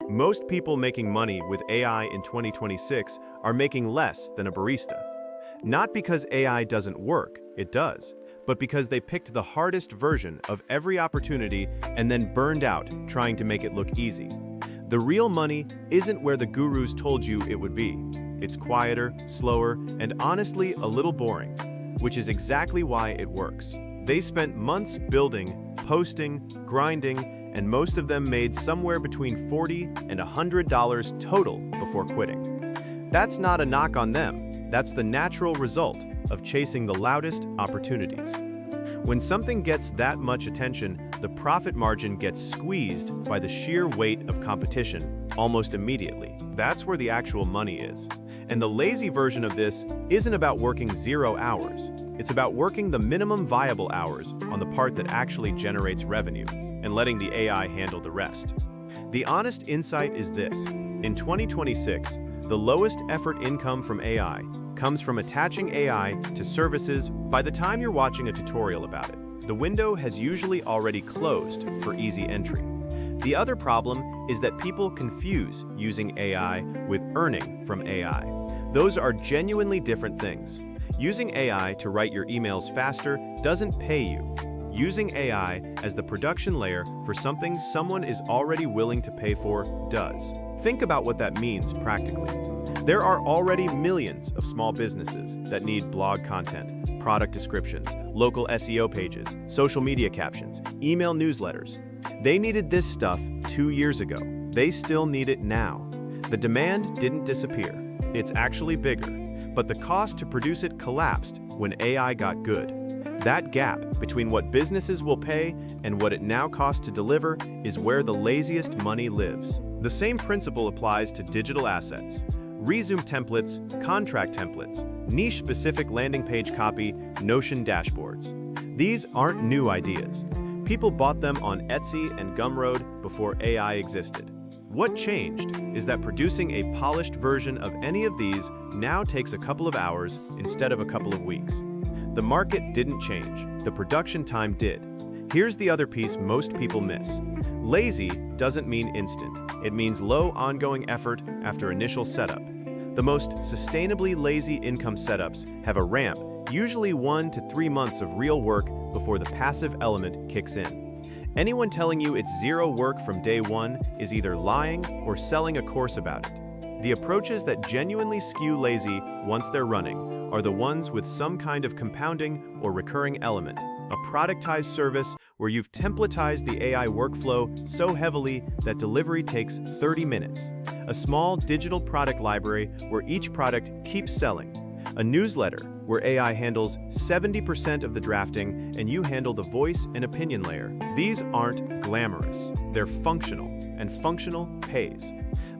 Most people making money with AI in 2026 are making less than a barista. Not because AI doesn't work, it does, but because they picked the hardest version of every opportunity and then burned out trying to make it look easy. The real money isn't where the gurus told you it would be. It's quieter, slower, and honestly a little boring, which is exactly why it works. They spent months building, posting, grinding, and most of them made somewhere between $40 and $100 total before quitting. That's not a knock on them. That's the natural result of chasing the loudest opportunities. When something gets that much attention, the profit margin gets squeezed by the sheer weight of competition almost immediately. That's where the actual money is. And the lazy version of this isn't about working 0 hours. It's about working the minimum viable hours on the part that actually generates revenue and letting the AI handle the rest. The honest insight is this: in 2026, the lowest effort income from AI comes from attaching AI to services. By the time you're watching a tutorial about it, the window has usually already closed for easy entry. The other problem is that people confuse using AI with earning from AI. Those are genuinely different things. Using AI to write your emails faster doesn't pay you. Using AI as the production layer for something someone is already willing to pay for does. Think about what that means practically. There are already millions of small businesses that need blog content, product descriptions, local SEO pages, social media captions, email newsletters. They needed this stuff 2 years ago. They still need it now. The demand didn't disappear. It's actually bigger, but the cost to produce it collapsed when AI got good. That gap between what businesses will pay and what it now costs to deliver is where the laziest money lives. The same principle applies to digital assets. Resume templates, contract templates, niche-specific landing page copy, Notion dashboards. These aren't new ideas. People bought them on Etsy and Gumroad before AI existed. What changed is that producing a polished version of any of these now takes a couple of hours instead of a couple of weeks. The market didn't change, the production time did. Here's the other piece most people miss. Lazy doesn't mean instant. It means low ongoing effort after initial setup. The most sustainably lazy income setups have a ramp, usually 1 to 3 months of real work before the passive element kicks in. Anyone telling you it's zero work from day one is either lying or selling a course about it. The approaches that genuinely skew lazy once they're running are the ones with some kind of compounding or recurring element, a productized service where you've templatized the AI workflow so heavily that delivery takes 30 minutes, a small digital product library where each product keeps selling, a newsletter where AI handles 70% of the drafting and you handle the voice and opinion layer. These aren't glamorous, they're functional, and functional pays.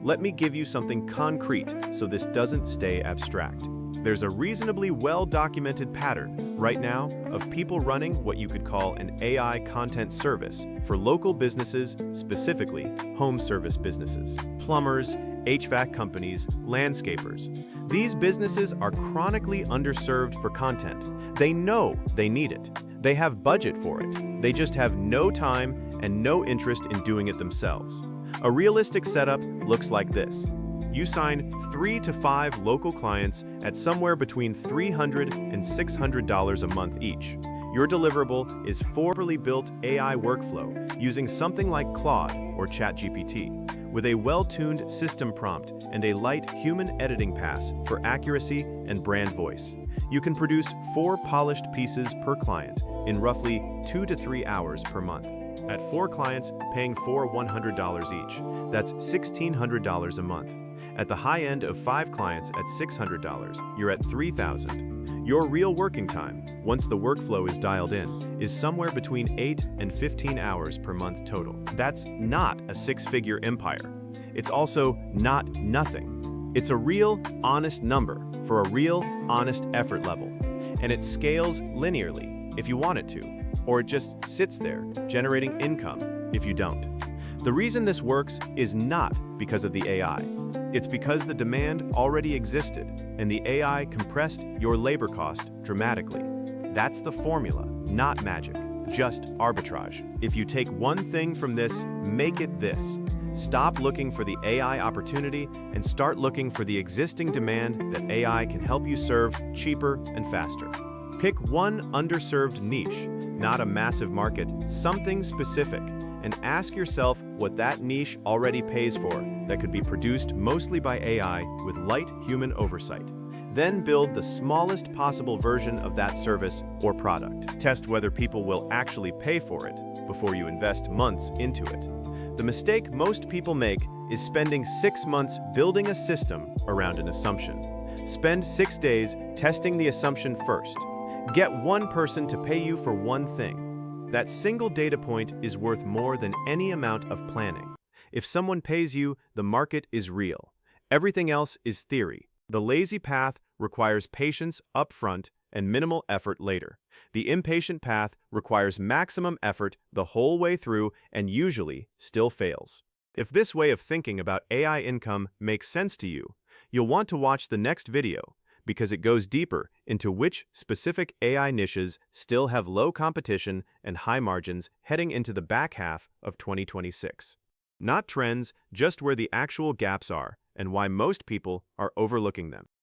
Let me give you something concrete so this doesn't stay abstract. There's a reasonably well-documented pattern right now of people running what you could call an AI content service for local businesses, specifically home service businesses, plumbers, HVAC companies, landscapers. These businesses are chronically underserved for content. They know they need it. They have budget for it. They just have no time and no interest in doing it themselves. A realistic setup looks like this. You sign 3 to 5 local clients at somewhere between $300 and $600 a month each. Your deliverable is poorly built AI workflow using something like Claude or ChatGPT, with a well-tuned system prompt and a light human editing pass for accuracy and brand voice. You can produce 4 polished pieces per client in roughly 2 to 3 hours per month. At 4 clients paying $100 each, that's $1,600 a month. At the high end of 5 clients at $600, you're at $3,000. Your real working time, once the workflow is dialed in, is somewhere between 8 and 15 hours per month total. That's not a 6-figure empire. It's also not nothing. It's a real, honest number for a real, honest effort level. And it scales linearly if you want it to, or it just sits there, generating income if you don't. The reason this works is not because of the AI. It's because the demand already existed, and the AI compressed your labor cost dramatically. That's the formula, not magic, just arbitrage. If you take one thing from this, make it this. Stop looking for the AI opportunity and start looking for the existing demand that AI can help you serve cheaper and faster. Pick one underserved niche, not a massive market, something specific, and ask yourself what that niche already pays for that could be produced mostly by AI with light human oversight. Then build the smallest possible version of that service or product. Test whether people will actually pay for it before you invest months into it. The mistake most people make is spending 6 months building a system around an assumption. Spend 6 days testing the assumption first. Get one person to pay you for one thing. That single data point is worth more than any amount of planning. If someone pays you, the market is real. Everything else is theory. The lazy path requires patience upfront and minimal effort later. The impatient path requires maximum effort the whole way through and usually still fails. If this way of thinking about AI income makes sense to you, you'll want to watch the next video because it goes deeper into which specific AI niches still have low competition and high margins heading into the back half of 2026. Not trends, just where the actual gaps are and why most people are overlooking them.